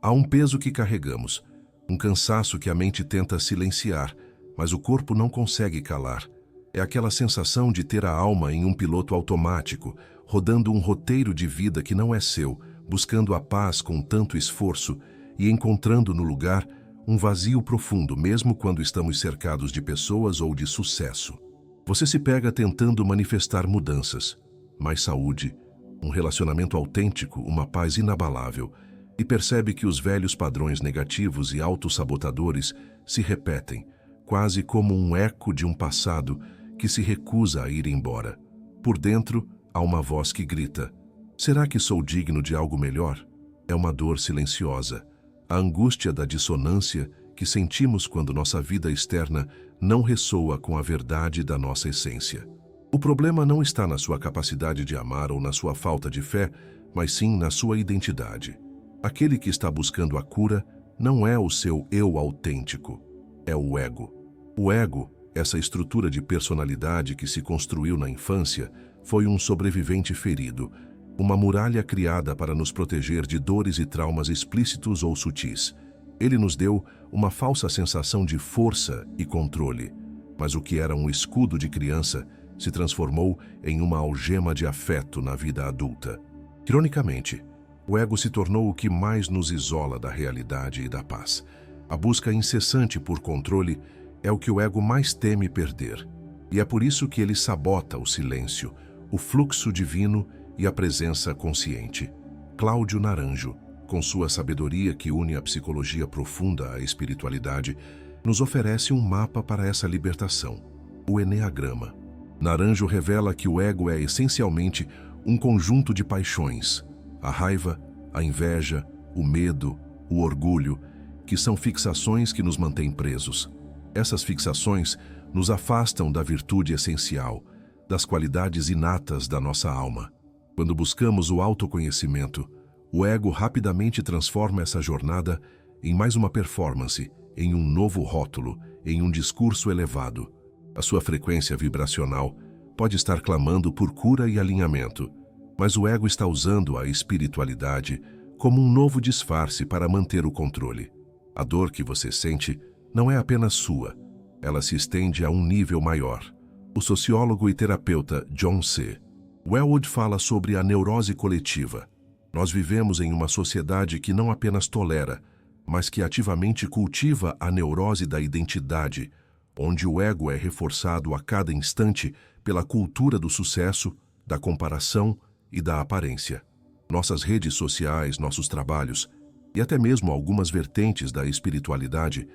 Há um peso que carregamos, um cansaço que a mente tenta silenciar, mas o corpo não consegue calar. É aquela sensação de ter a alma em um piloto automático, rodando um roteiro de vida que não é seu, buscando a paz com tanto esforço e encontrando no lugar um vazio profundo, mesmo quando estamos cercados de pessoas ou de sucesso. Você se pega tentando manifestar mudanças, mais saúde, um relacionamento autêntico, uma paz inabalável, e percebe que os velhos padrões negativos e autossabotadores se repetem, quase como um eco de um passado que se recusa a ir embora. Por dentro, há uma voz que grita: será que sou digno de algo melhor? É uma dor silenciosa, a angústia da dissonância que sentimos quando nossa vida externa não ressoa com a verdade da nossa essência. O problema não está na sua capacidade de amar ou na sua falta de fé, mas sim na sua identidade. Aquele que está buscando a cura não é o seu eu autêntico, é o ego. O ego, essa estrutura de personalidade que se construiu na infância, foi um sobrevivente ferido, uma muralha criada para nos proteger de dores e traumas explícitos ou sutis. Ele nos deu uma falsa sensação de força e controle, mas o que era um escudo de criança se transformou em uma algema de afeto na vida adulta. Ironicamente, o ego se tornou o que mais nos isola da realidade e da paz. A busca incessante por controle é o que o ego mais teme perder, e é por isso que ele sabota o silêncio, o fluxo divino e a presença consciente. Cláudio Naranjo, com sua sabedoria que une a psicologia profunda à espiritualidade, nos oferece um mapa para essa libertação, o Eneagrama. Naranjo revela que o ego é essencialmente um conjunto de paixões, a raiva, a inveja, o medo, o orgulho, que são fixações que nos mantêm presos. Essas fixações nos afastam da virtude essencial, das qualidades inatas da nossa alma. Quando buscamos o autoconhecimento, o ego rapidamente transforma essa jornada em mais uma performance, em um novo rótulo, em um discurso elevado. A sua frequência vibracional pode estar clamando por cura e alinhamento, mas o ego está usando a espiritualidade como um novo disfarce para manter o controle. A dor que você sente não é apenas sua, ela se estende a um nível maior. O sociólogo e terapeuta John C. Welwood fala sobre a neurose coletiva. Nós vivemos em uma sociedade que não apenas tolera, mas que ativamente cultiva a neurose da identidade, onde o ego é reforçado a cada instante pela cultura do sucesso, da comparação e da aparência. Nossas redes sociais, nossos trabalhos e até mesmo algumas vertentes da espiritualidade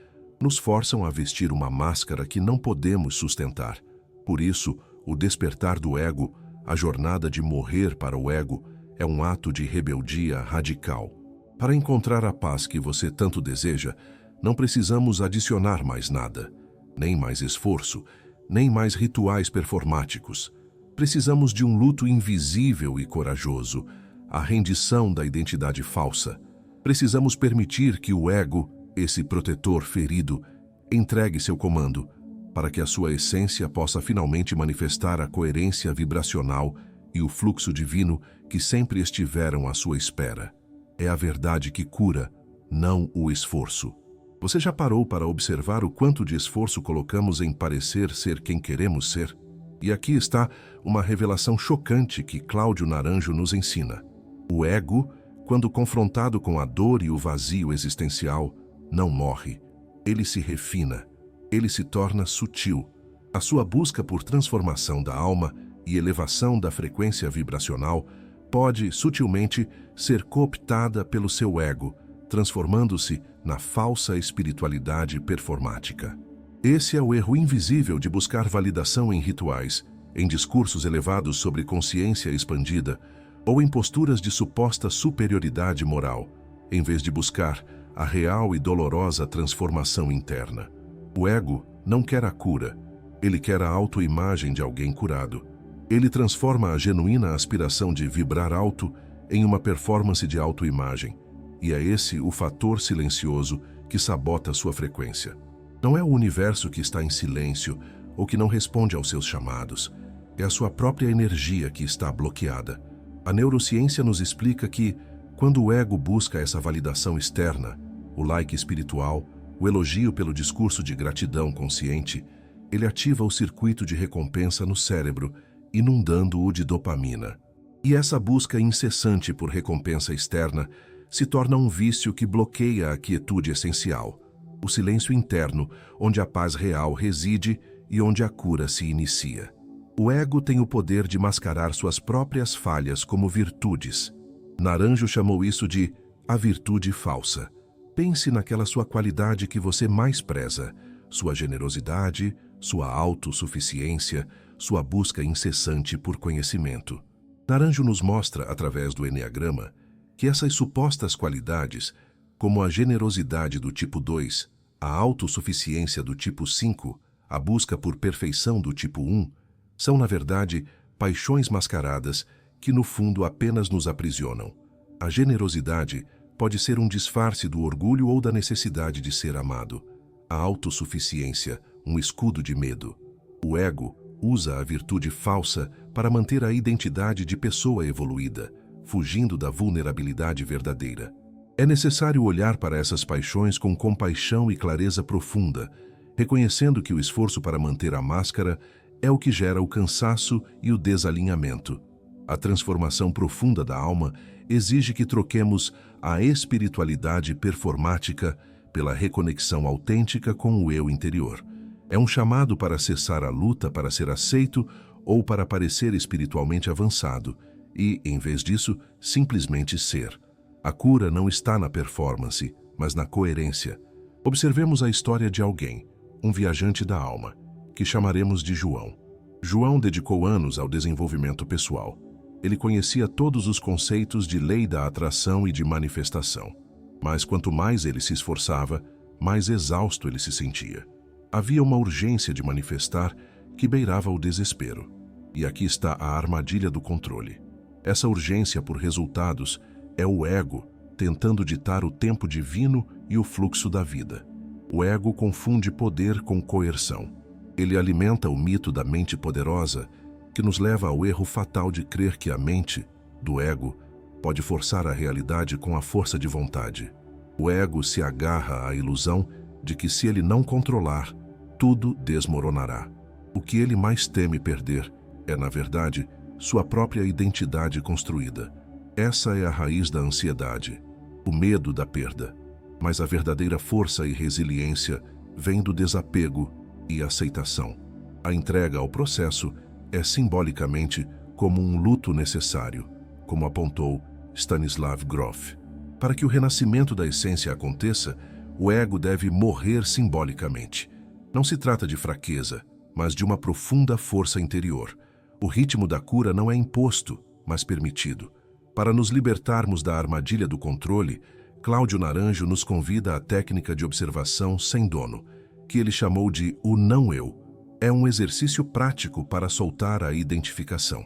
nos forçam a vestir uma máscara que não podemos sustentar. Por isso, o despertar do ego, a jornada de morrer para o ego, é um ato de rebeldia radical. Para encontrar a paz que você tanto deseja, não precisamos adicionar mais nada, nem mais esforço, nem mais rituais performáticos. Precisamos de um luto invisível e corajoso, a rendição da identidade falsa. Precisamos permitir que o ego, esse protetor ferido, entregue seu comando, para que a sua essência possa finalmente manifestar a coerência vibracional e o fluxo divino que sempre estiveram à sua espera. É a verdade que cura, não o esforço. Você já parou para observar o quanto de esforço colocamos em parecer ser quem queremos ser? E aqui está uma revelação chocante que Cláudio Naranjo nos ensina. O ego, quando confrontado com a dor e o vazio existencial, não morre. Ele se refina. Ele se torna sutil. A sua busca por transformação da alma e elevação da frequência vibracional pode, sutilmente, ser cooptada pelo seu ego, transformando-se na falsa espiritualidade performática. Esse é o erro invisível de buscar validação em rituais, em discursos elevados sobre consciência expandida ou em posturas de suposta superioridade moral, em vez de buscar a real e dolorosa transformação interna. O ego não quer a cura, ele quer a autoimagem de alguém curado. Ele transforma a genuína aspiração de vibrar alto em uma performance de autoimagem, e é esse o fator silencioso que sabota sua frequência. Não é o universo que está em silêncio ou que não responde aos seus chamados, é a sua própria energia que está bloqueada. A neurociência nos explica que, Quando o ego busca essa validação externa, o like espiritual, o elogio pelo discurso de gratidão consciente, ele ativa o circuito de recompensa no cérebro, inundando-o de dopamina. E essa busca incessante por recompensa externa se torna um vício que bloqueia a quietude essencial, o silêncio interno, onde a paz real reside e onde a cura se inicia. O ego tem o poder de mascarar suas próprias falhas como virtudes. Naranjo chamou isso de a virtude falsa. Pense naquela sua qualidade que você mais preza, sua generosidade, sua autossuficiência, sua busca incessante por conhecimento. Naranjo nos mostra, através do eneagrama, que essas supostas qualidades, como a generosidade do tipo 2, a autossuficiência do tipo 5, a busca por perfeição do tipo 1, são, na verdade, paixões mascaradas que, no fundo, apenas nos aprisionam. A generosidade pode ser um disfarce do orgulho ou da necessidade de ser amado. A autossuficiência, um escudo de medo. O ego usa a virtude falsa para manter a identidade de pessoa evoluída, fugindo da vulnerabilidade verdadeira. É necessário olhar para essas paixões com compaixão e clareza profunda, reconhecendo que o esforço para manter a máscara é o que gera o cansaço e o desalinhamento. A transformação profunda da alma exige que troquemos a espiritualidade performática pela reconexão autêntica com o eu interior. É um chamado para cessar a luta para ser aceito ou para parecer espiritualmente avançado e, em vez disso, simplesmente ser. A cura não está na performance, mas na coerência. Observemos a história de alguém, um viajante da alma, que chamaremos de João. João dedicou anos ao desenvolvimento pessoal. Ele conhecia todos os conceitos de lei da atração e de manifestação. Mas quanto mais ele se esforçava, mais exausto ele se sentia. Havia uma urgência de manifestar que beirava o desespero. E aqui está a armadilha do controle. Essa urgência por resultados é o ego tentando ditar o tempo divino e o fluxo da vida. O ego confunde poder com coerção. Ele alimenta o mito da mente poderosa, que nos leva ao erro fatal de crer que a mente, do ego, pode forçar a realidade com a força de vontade. O ego se agarra à ilusão de que, se ele não controlar, tudo desmoronará. O que ele mais teme perder é, na verdade, sua própria identidade construída. Essa é a raiz da ansiedade, o medo da perda. Mas a verdadeira força e resiliência vem do desapego e aceitação. A entrega ao processo é simbolicamente como um luto necessário, como apontou Stanislav Grof. Para que o renascimento da essência aconteça, o ego deve morrer simbolicamente. Não se trata de fraqueza, mas de uma profunda força interior. O ritmo da cura não é imposto, mas permitido. Para nos libertarmos da armadilha do controle, Cláudio Naranjo nos convida à técnica de observação sem dono, que ele chamou de o não-eu. É um exercício prático para soltar a identificação.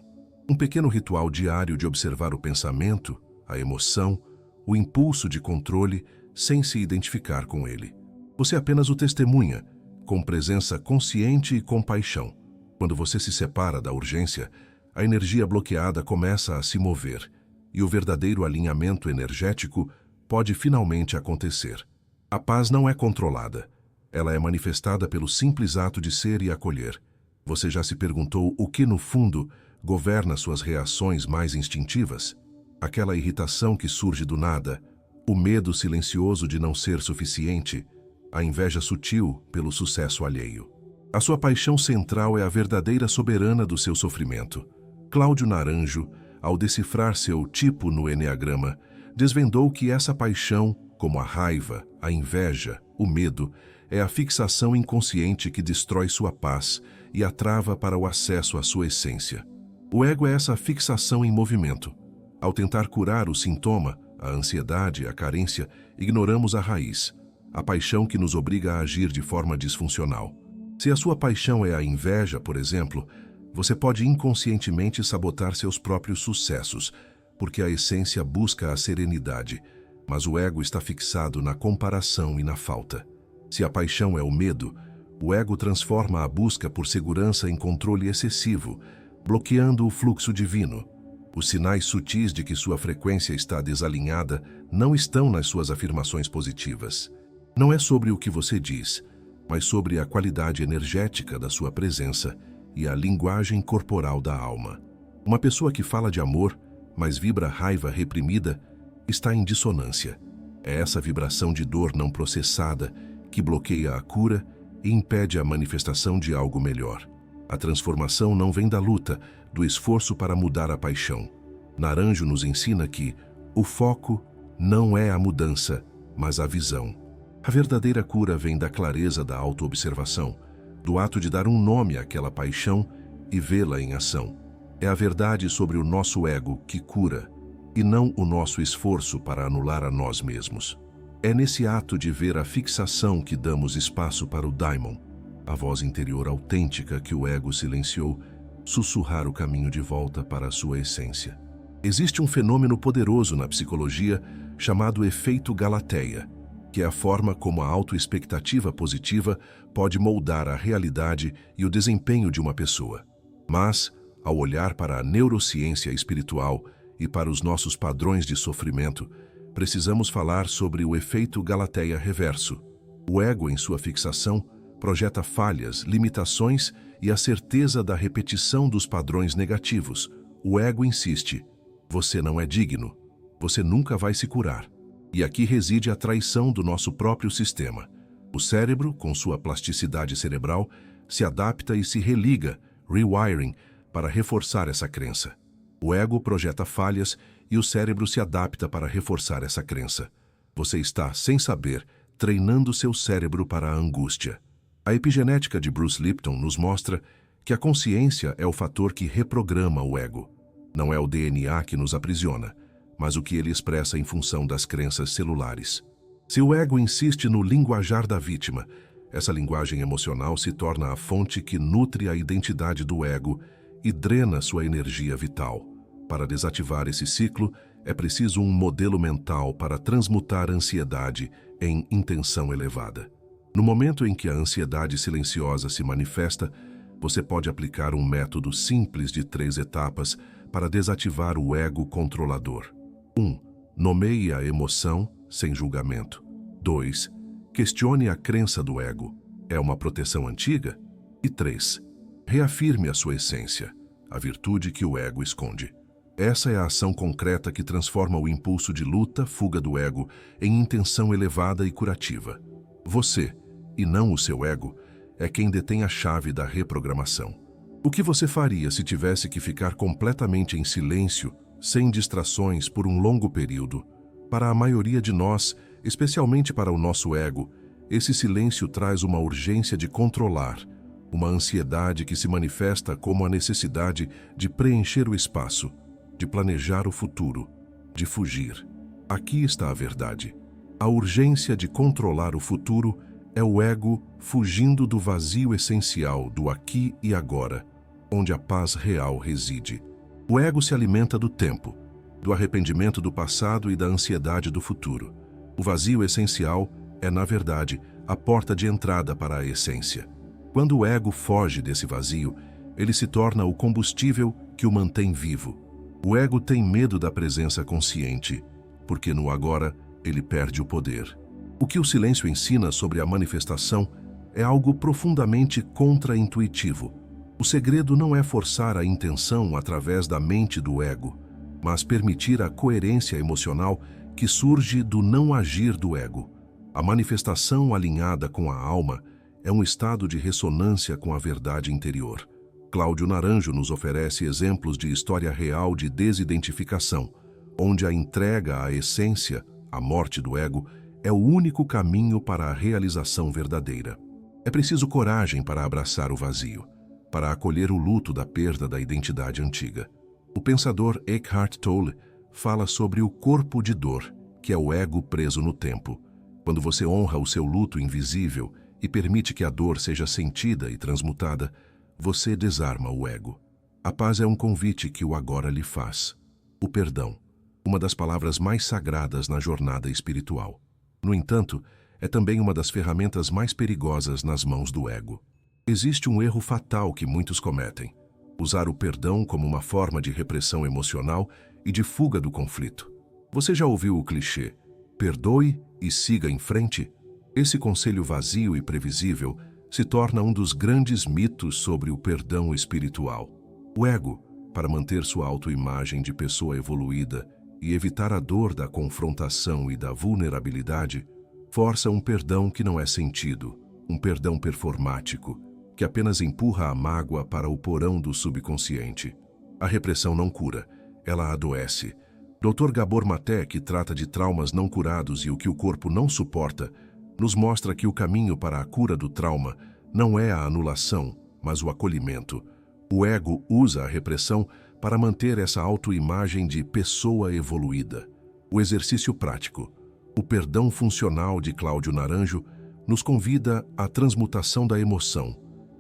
Um pequeno ritual diário de observar o pensamento, a emoção, o impulso de controle, sem se identificar com ele. Você apenas o testemunha, com presença consciente e compaixão. Quando você se separa da urgência, a energia bloqueada começa a se mover, e o verdadeiro alinhamento energético pode finalmente acontecer. A paz não é controlada. Ela é manifestada pelo simples ato de ser e acolher. Você já se perguntou o que, no fundo, governa suas reações mais instintivas? Aquela irritação que surge do nada, o medo silencioso de não ser suficiente, a inveja sutil pelo sucesso alheio. A sua paixão central é a verdadeira soberana do seu sofrimento. Cláudio Naranjo, ao decifrar seu tipo no eneagrama, desvendou que essa paixão, como a raiva, a inveja, o medo, é a fixação inconsciente que destrói sua paz e a trava para o acesso à sua essência. O ego é essa fixação em movimento. Ao tentar curar o sintoma, a ansiedade, a carência, ignoramos a raiz, a paixão que nos obriga a agir de forma disfuncional. Se a sua paixão é a inveja, por exemplo, você pode inconscientemente sabotar seus próprios sucessos, porque a essência busca a serenidade, mas o ego está fixado na comparação e na falta. Se a paixão é o medo, o ego transforma a busca por segurança em controle excessivo, bloqueando o fluxo divino. Os sinais sutis de que sua frequência está desalinhada não estão nas suas afirmações positivas. Não é sobre o que você diz, mas sobre a qualidade energética da sua presença e a linguagem corporal da alma. Uma pessoa que fala de amor, mas vibra raiva reprimida, está em dissonância. É essa vibração de dor não processada que bloqueia a cura e impede a manifestação de algo melhor. A transformação não vem da luta, do esforço para mudar a paixão. Naranjo nos ensina que o foco não é a mudança, mas a visão. A verdadeira cura vem da clareza da autoobservação, do ato de dar um nome àquela paixão e vê-la em ação. É a verdade sobre o nosso ego que cura, e não o nosso esforço para anular a nós mesmos. É nesse ato de ver a fixação que damos espaço para o daimon, a voz interior autêntica que o ego silenciou, sussurrar o caminho de volta para a sua essência. Existe um fenômeno poderoso na psicologia chamado efeito Galateia, que é a forma como a autoexpectativa positiva pode moldar a realidade e o desempenho de uma pessoa. Mas, ao olhar para a neurociência espiritual e para os nossos padrões de sofrimento, precisamos falar sobre o efeito Galateia reverso. O ego, em sua fixação, projeta falhas, limitações e a certeza da repetição dos padrões negativos. O ego insiste: você não é digno, você nunca vai se curar. E aqui reside a traição do nosso próprio sistema. O cérebro, com sua plasticidade cerebral, se adapta e se religa, rewiring, para reforçar essa crença. O ego projeta falhas e o cérebro se adapta para reforçar essa crença. Você está, sem saber, treinando seu cérebro para a angústia. A epigenética de Bruce Lipton nos mostra que a consciência é o fator que reprograma o ego. Não é o DNA que nos aprisiona, mas o que ele expressa em função das crenças celulares. Se o ego insiste no linguajar da vítima, essa linguagem emocional se torna a fonte que nutre a identidade do ego e drena sua energia vital. Para desativar esse ciclo, é preciso um modelo mental para transmutar a ansiedade em intenção elevada. No momento em que a ansiedade silenciosa se manifesta, você pode aplicar um método simples de 3 etapas para desativar o ego controlador. 1. Nomeie a emoção sem julgamento. 2. Questione a crença do ego. É uma proteção antiga? E 3. Reafirme a sua essência, a virtude que o ego esconde. Essa é a ação concreta que transforma o impulso de luta, fuga do ego, em intenção elevada e curativa. Você, e não o seu ego, é quem detém a chave da reprogramação. O que você faria se tivesse que ficar completamente em silêncio, sem distrações por um longo período? Para a maioria de nós, especialmente para o nosso ego, esse silêncio traz uma urgência de controlar, uma ansiedade que se manifesta como a necessidade de preencher o espaço, de planejar o futuro, de fugir. Aqui está a verdade. A urgência de controlar o futuro é o ego fugindo do vazio essencial do aqui e agora, onde a paz real reside. O ego se alimenta do tempo, do arrependimento do passado e da ansiedade do futuro. O vazio essencial é, na verdade, a porta de entrada para a essência. Quando o ego foge desse vazio, ele se torna o combustível que o mantém vivo. O ego tem medo da presença consciente, porque no agora ele perde o poder. O que o silêncio ensina sobre a manifestação é algo profundamente contra-intuitivo. O segredo não é forçar a intenção através da mente do ego, mas permitir a coerência emocional que surge do não agir do ego. A manifestação alinhada com a alma é um estado de ressonância com a verdade interior. Cláudio Naranjo nos oferece exemplos de história real de desidentificação, onde a entrega à essência, a morte do ego, é o único caminho para a realização verdadeira. É preciso coragem para abraçar o vazio, para acolher o luto da perda da identidade antiga. O pensador Eckhart Tolle fala sobre o corpo de dor, que é o ego preso no tempo. Quando você honra o seu luto invisível e permite que a dor seja sentida e transmutada, você desarma o ego. A paz é um convite que o agora lhe faz. O perdão, uma das palavras mais sagradas na jornada espiritual. No entanto, é também uma das ferramentas mais perigosas nas mãos do ego. Existe um erro fatal que muitos cometem. Usar o perdão como uma forma de repressão emocional e de fuga do conflito. Você já ouviu o clichê: perdoe e siga em frente? Esse conselho vazio e previsível se torna um dos grandes mitos sobre o perdão espiritual. O ego, para manter sua autoimagem de pessoa evoluída e evitar a dor da confrontação e da vulnerabilidade, força um perdão que não é sentido, um perdão performático, que apenas empurra a mágoa para o porão do subconsciente. A repressão não cura, ela adoece. Dr. Gabor Maté, que trata de traumas não curados e o que o corpo não suporta, nos mostra que o caminho para a cura do trauma não é a anulação, mas o acolhimento. O ego usa a repressão para manter essa autoimagem de pessoa evoluída. O exercício prático, o perdão funcional de Cláudio Naranjo, nos convida à transmutação da emoção,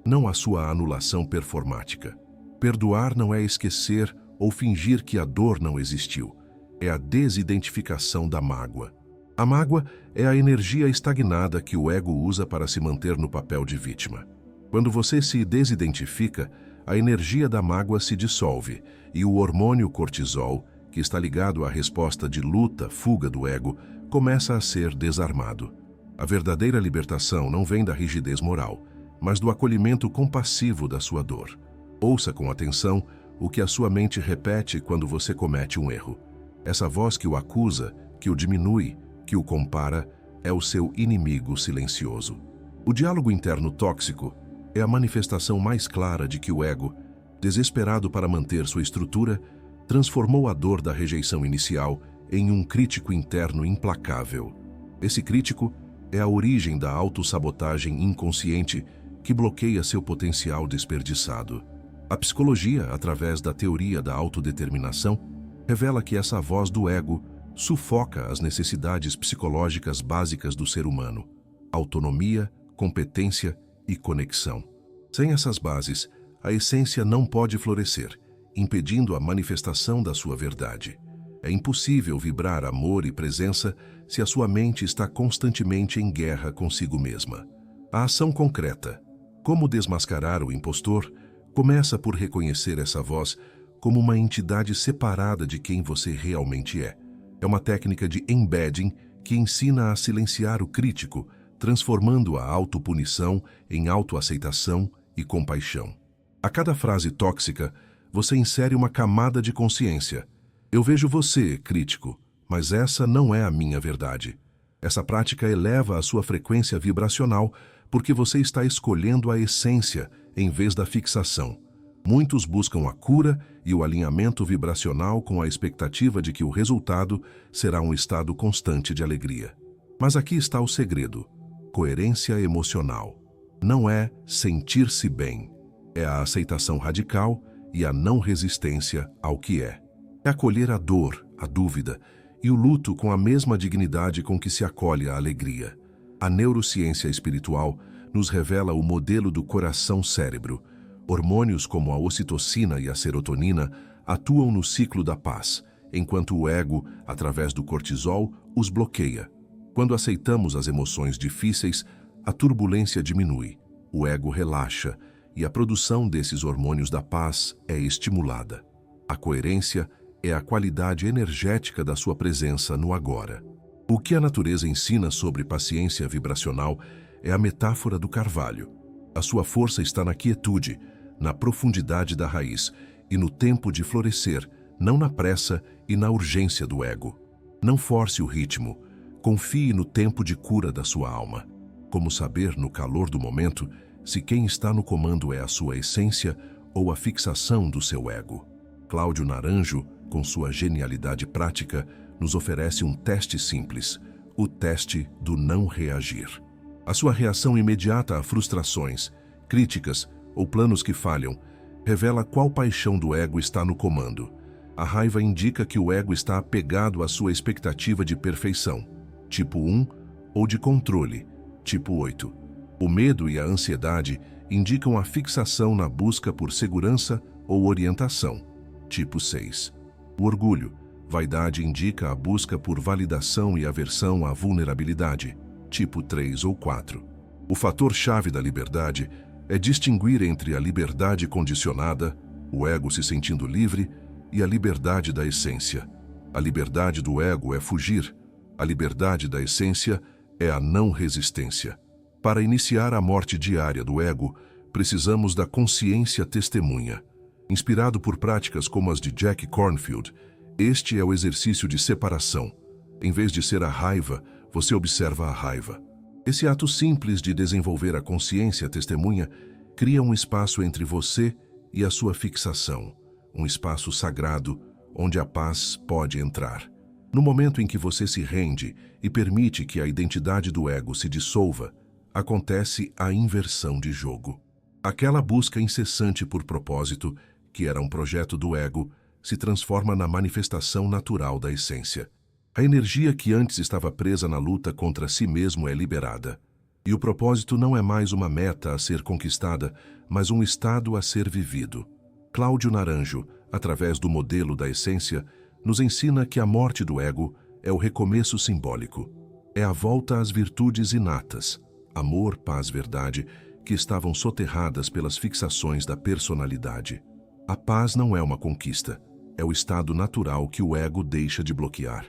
não à sua anulação performática. Perdoar não é esquecer ou fingir que a dor não existiu. É a desidentificação da mágoa. A mágoa é a energia estagnada que o ego usa para se manter no papel de vítima. Quando você se desidentifica, a energia da mágoa se dissolve e o hormônio cortisol, que está ligado à resposta de luta, fuga do ego, começa a ser desarmado. A verdadeira libertação não vem da rigidez moral, mas do acolhimento compassivo da sua dor. Ouça com atenção o que a sua mente repete quando você comete um erro. Essa voz que o acusa, que o diminui, que o compara, é o seu inimigo silencioso. O diálogo interno tóxico é a manifestação mais clara de que o ego, desesperado para manter sua estrutura, transformou a dor da rejeição inicial em um crítico interno implacável. Esse crítico é a origem da autossabotagem inconsciente que bloqueia seu potencial desperdiçado. A psicologia, através da teoria da autodeterminação, revela que essa voz do ego sufoca as necessidades psicológicas básicas do ser humano: autonomia, competência e conexão. Sem essas bases, a essência não pode florescer, impedindo a manifestação da sua verdade. É impossível vibrar amor e presença se a sua mente está constantemente em guerra consigo mesma. A ação concreta, como desmascarar o impostor, começa por reconhecer essa voz como uma entidade separada de quem você realmente é. É uma técnica de embedding que ensina a silenciar o crítico, transformando a autopunição em autoaceitação e compaixão. A cada frase tóxica, você insere uma camada de consciência. Eu vejo você, crítico, mas essa não é a minha verdade. Essa prática eleva a sua frequência vibracional porque você está escolhendo a essência em vez da fixação. Muitos buscam a cura e o alinhamento vibracional com a expectativa de que o resultado será um estado constante de alegria. Mas aqui está o segredo: coerência emocional. Não é sentir-se bem, é a aceitação radical e a não resistência ao que é. É acolher a dor, a dúvida e o luto com a mesma dignidade com que se acolhe a alegria. A neurociência espiritual nos revela o modelo do coração-cérebro. Hormônios como a ocitocina e a serotonina atuam no ciclo da paz, enquanto o ego, através do cortisol, os bloqueia. Quando aceitamos as emoções difíceis, a turbulência diminui, o ego relaxa e a produção desses hormônios da paz é estimulada. A coerência é a qualidade energética da sua presença no agora. O que a natureza ensina sobre paciência vibracional é a metáfora do carvalho. A sua força está na quietude, na profundidade da raiz e no tempo de florescer, não na pressa e na urgência do ego. Não force o ritmo, confie no tempo de cura da sua alma. Como saber, no calor do momento, se quem está no comando é a sua essência ou a fixação do seu ego? Cláudio Naranjo, com sua genialidade prática, nos oferece um teste simples, o teste do não reagir. A sua reação imediata a frustrações, críticas ou planos que falham revela qual paixão do ego está no comando. A raiva indica que o ego está apegado à sua expectativa de perfeição, tipo 1, ou de controle, tipo 8. O medo e a ansiedade indicam a fixação na busca por segurança ou orientação, tipo 6. O orgulho, vaidade indica a busca por validação e aversão à vulnerabilidade, tipo 3 ou 4. O fator-chave da liberdade é distinguir entre a liberdade condicionada, o ego se sentindo livre e a liberdade da essência. A liberdade do ego é fugir, a liberdade da essência é a não resistência. Para iniciar a morte diária do ego, precisamos da consciência testemunha. Inspirado por práticas como as de Jack Kornfield, este é o exercício de separação. Em vez de ser a raiva, você observa a raiva. Esse ato simples de desenvolver a consciência testemunha cria um espaço entre você e a sua fixação, um espaço sagrado onde a paz pode entrar. No momento em que você se rende e permite que a identidade do ego se dissolva, acontece a inversão de jogo. Aquela busca incessante por propósito, que era um projeto do ego, se transforma na manifestação natural da essência. A energia que antes estava presa na luta contra si mesmo é liberada. E o propósito não é mais uma meta a ser conquistada, mas um estado a ser vivido. Cláudio Naranjo, através do modelo da essência, nos ensina que a morte do ego é o recomeço simbólico. É a volta às virtudes inatas, amor, paz, verdade, que estavam soterradas pelas fixações da personalidade. A paz não é uma conquista, é o estado natural que o ego deixa de bloquear.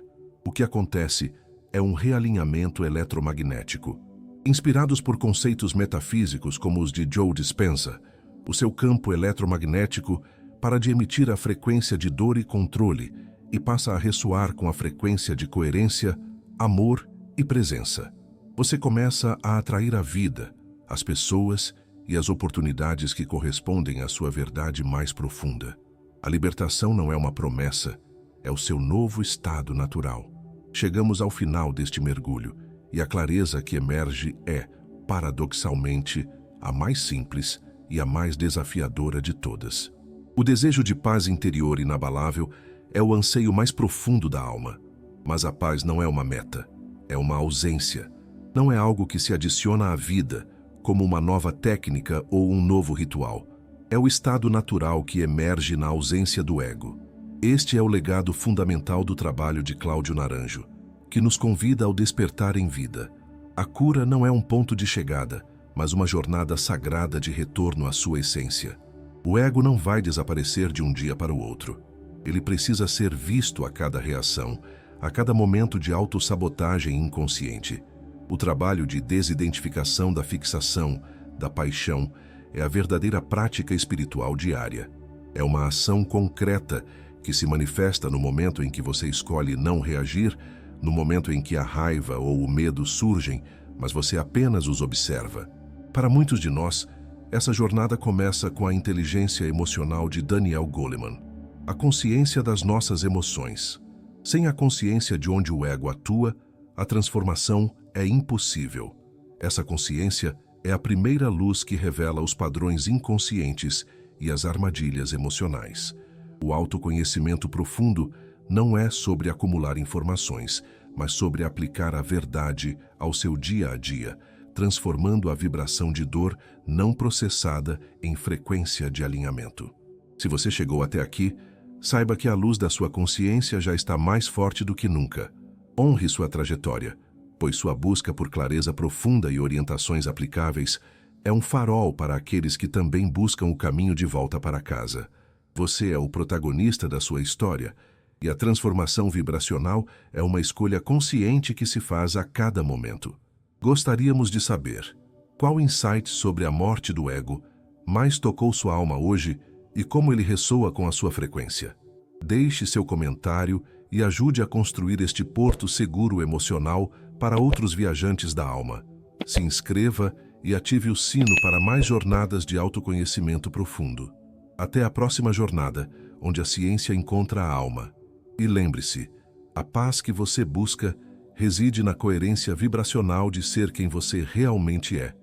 O que acontece é um realinhamento eletromagnético. Inspirados por conceitos metafísicos como os de Joe Dispenza, o seu campo eletromagnético para de emitir a frequência de dor e controle e passa a ressoar com a frequência de coerência, amor e presença. Você começa a atrair a vida, as pessoas e as oportunidades que correspondem à sua verdade mais profunda. A libertação não é uma promessa, é o seu novo estado natural. Chegamos ao final deste mergulho e a clareza que emerge é, paradoxalmente, a mais simples e a mais desafiadora de todas. O desejo de paz interior inabalável é o anseio mais profundo da alma. Mas a paz não é uma meta, é uma ausência. Não é algo que se adiciona à vida, como uma nova técnica ou um novo ritual. É o estado natural que emerge na ausência do ego. Este é o legado fundamental do trabalho de Cláudio Naranjo, que nos convida ao despertar em vida. A cura não é um ponto de chegada, mas uma jornada sagrada de retorno à sua essência. O ego não vai desaparecer de um dia para o outro. Ele precisa ser visto a cada reação, a cada momento de autossabotagem inconsciente. O trabalho de desidentificação da fixação, da paixão, é a verdadeira prática espiritual diária. É uma ação concreta que se manifesta no momento em que você escolhe não reagir, no momento em que a raiva ou o medo surgem, mas você apenas os observa. Para muitos de nós, essa jornada começa com a inteligência emocional de Daniel Goleman, a consciência das nossas emoções. Sem a consciência de onde o ego atua, a transformação é impossível. Essa consciência é a primeira luz que revela os padrões inconscientes e as armadilhas emocionais. O autoconhecimento profundo não é sobre acumular informações, mas sobre aplicar a verdade ao seu dia a dia, transformando a vibração de dor não processada em frequência de alinhamento. Se você chegou até aqui, saiba que a luz da sua consciência já está mais forte do que nunca. Honre sua trajetória, pois sua busca por clareza profunda e orientações aplicáveis é um farol para aqueles que também buscam o caminho de volta para casa. Você é o protagonista da sua história, e a transformação vibracional é uma escolha consciente que se faz a cada momento. Gostaríamos de saber qual insight sobre a morte do ego mais tocou sua alma hoje e como ele ressoa com a sua frequência. Deixe seu comentário e ajude a construir este porto seguro emocional para outros viajantes da alma. Se inscreva e ative o sino para mais jornadas de autoconhecimento profundo. Até a próxima jornada, onde a ciência encontra a alma. E lembre-se, a paz que você busca reside na coerência vibracional de ser quem você realmente é.